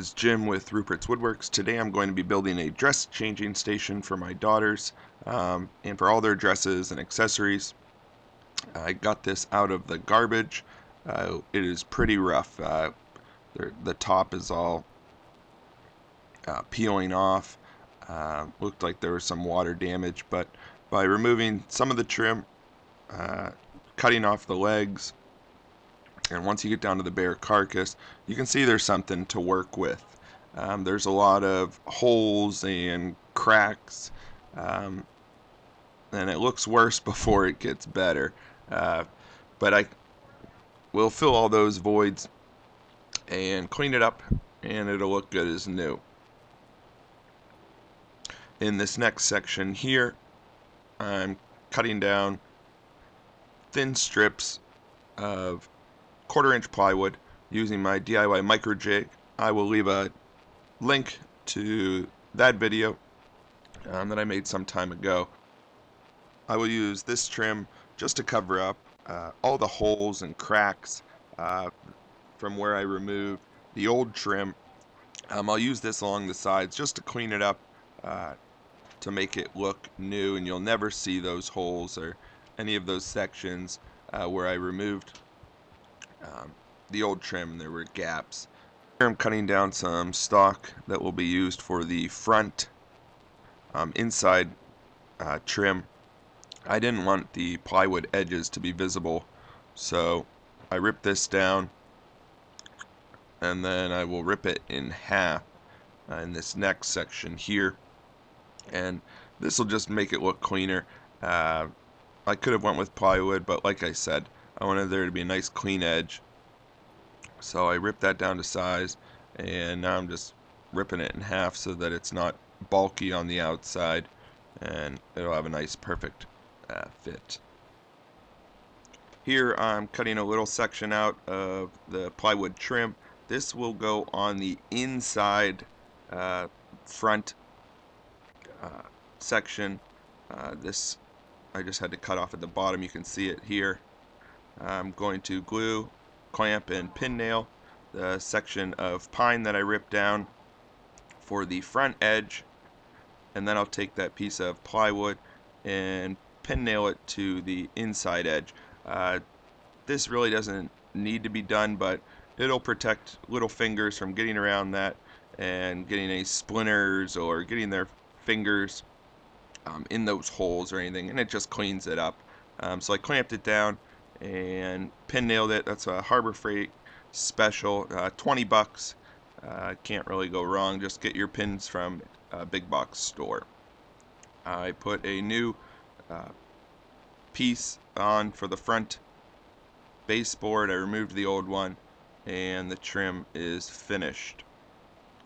is Jim with Rupert's Woodworks. Today I'm going to be building a dress changing station for my daughters and for all their dresses and accessories. I got this out of the garbage. It is pretty rough. The top is all peeling off. Looked like there was some water damage, but by removing some of the trim, cutting off the legs, and once you get down to the bare carcass, you can see there's something to work with. There's a lot of holes and cracks, and it looks worse before it gets better. But I will fill all those voids and clean it up, and it'll look good as new. In this next section here, I'm cutting down thin strips of 1/4-inch plywood using my D.I.Y micro jig. I will leave a link to that video that I made some time ago. I will use this trim just to cover up all the holes and cracks from where I removed the old trim. I'll use this along the sides just to clean it up to make it look new, and you'll never see those holes or any of those sections where I removed the old trim. There were gaps. Here I'm cutting down some stock that will be used for the front inside trim. I didn't want the plywood edges to be visible, so I ripped this down, and then I will rip it in half in this next section here, and this will just make it look cleaner. I could have went with plywood, but like I said, I wanted there to be a nice clean edge, so I ripped that down to size, and now I'm just ripping it in half so that it's not bulky on the outside, and it'll have a nice perfect fit. Here I'm cutting a little section out of the plywood trim. This will go on the inside front section. This I just had to cut off at the bottom. You can see it here. I'm going to glue, clamp, and pin nail the section of pine that I ripped down for the front edge, and then I'll take that piece of plywood and pin nail it to the inside edge. This really doesn't need to be done, but it'll protect little fingers from getting around that and getting any splinters or getting their fingers in those holes or anything, and it just cleans it up. So I clamped it down and pin nailed it. That's a Harbor Freight special, 20 bucks. Can't really go wrong. Just get your pins from a big box store. I put a new piece on for the front baseboard. I removed the old one, and the trim is finished.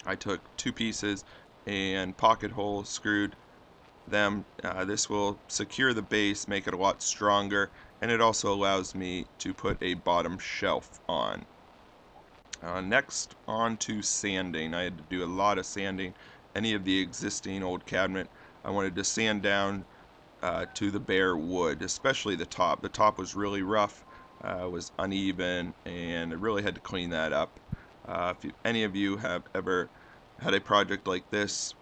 I took two pieces and pocket holes, screwed them. This will secure the base, make it a lot stronger, and it also allows me to put a bottom shelf on. Next, on to sanding. I had to do a lot of sanding. Any of the existing old cabinet, I wanted to sand down to the bare wood, especially the top. The top was really rough, was uneven, and I really had to clean that up. If any of you have ever had a project like this,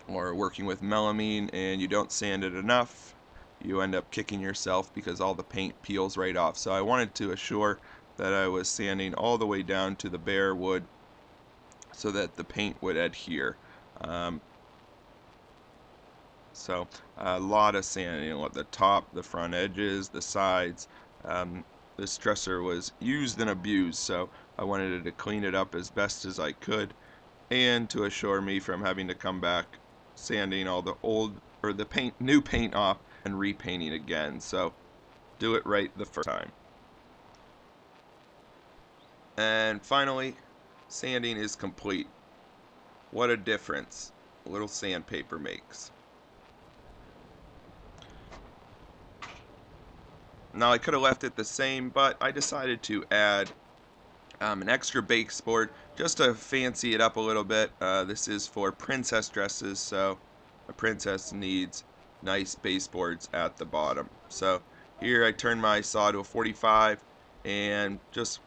or working with melamine and you don't sand it enough, you end up kicking yourself because all the paint peels right off. So I wanted to assure that I was sanding all the way down to the bare wood so that the paint would adhere. So a lot of sanding at the top, the front edges, the sides. This dresser was used and abused, so I wanted to clean it up as best as I could, and to assure me from having to come back sanding all the old or the new paint off and repainting again. So do it right the first time. And finally, sanding is complete. What a difference a little sandpaper makes. Now I could have left it the same, but I decided to add an extra baseboard just to fancy it up a little bit. This is for princess dresses, so a princess needs nice baseboards at the bottom. So here I turn my saw to a 45 and just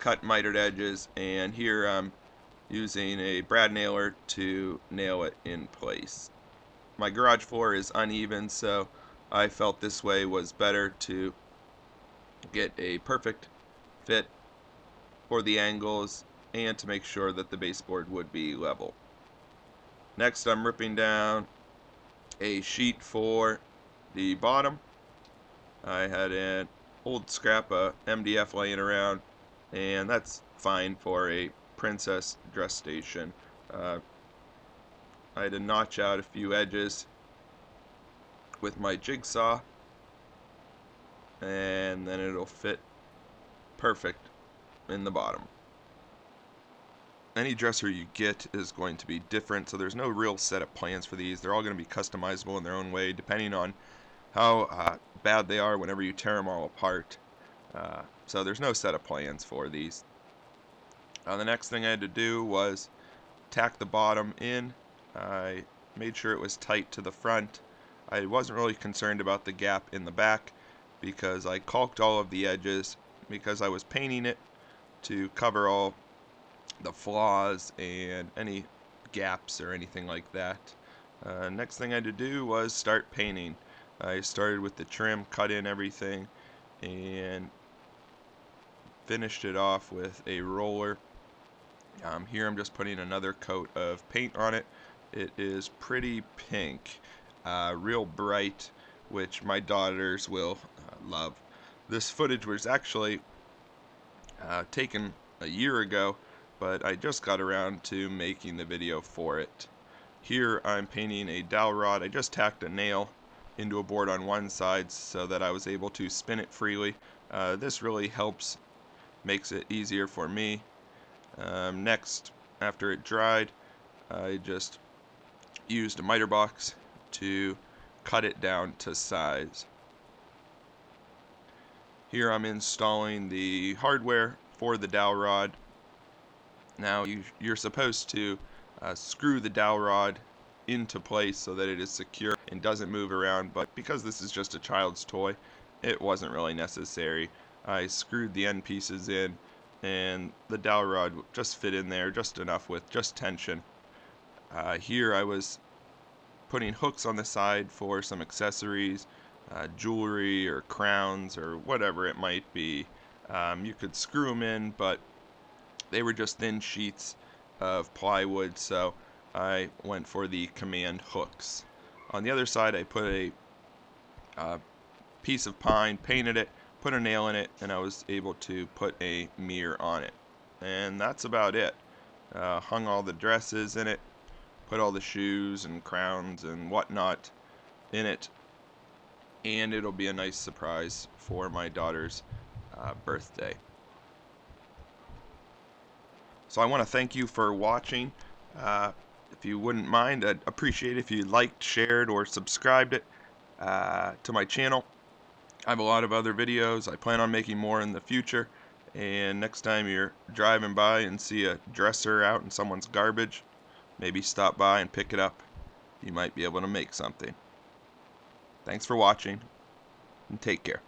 cut mitered edges, and here I'm using a brad nailer to nail it in place. My garage floor is uneven, so I felt this way was better to get a perfect fit for the angles and to make sure that the baseboard would be level. Next, I'm ripping down a sheet for the bottom. I had an old scrap of MDF laying around, and that's fine for a princess dress station. I had to notch out a few edges with my jigsaw, and then it'll fit perfect in the bottom. Any dresser you get is going to be different, so there's no real set of plans for these. They're all going to be customizable in their own way, depending on how bad they are whenever you tear them all apart. So there's no set of plans for these. The next thing I had to do was tack the bottom in. I made sure it was tight to the front. I wasn't really concerned about the gap in the back because I caulked all of the edges because I was painting it to cover all the flaws and any gaps or anything like that. Next thing I had to do was start painting. I started with the trim, cut in everything, and finished it off with a roller. Here I'm just putting another coat of paint on it. It is pretty pink, real bright, which my daughters will love. This footage was actually taken a year ago, but I just got around to making the video for it. Here I'm painting a dowel rod. I just tacked a nail into a board on one side so that I was able to spin it freely. This really helps, makes it easier for me. Next, after it dried, I just used a miter box to cut it down to size. Here I'm installing the hardware for the dowel rod. Now you're supposed to screw the dowel rod into place so that it is secure and doesn't move around, but because this is just a child's toy, it wasn't really necessary. I screwed the end pieces in, and the dowel rod just fit in there just enough with just tension. Here I was putting hooks on the side for some accessories, jewelry or crowns or whatever it might be. You could screw them in, but they were just thin sheets of plywood, so I went for the command hooks. On the other side, I put a piece of pine, painted it, put a nail in it, and I was able to put a mirror on it. And that's about it. Hung all the dresses in it, put all the shoes and crowns and whatnot in it, and it'll be a nice surprise for my daughter's birthday. So I want to thank you for watching. If you wouldn't mind, I'd appreciate it if you liked, shared, or subscribed it to my channel. I have a lot of other videos. I plan on making more in the future. And next time you're driving by and see a dresser out in someone's garbage, maybe stop by and pick it up. You might be able to make something. Thanks for watching, and take care.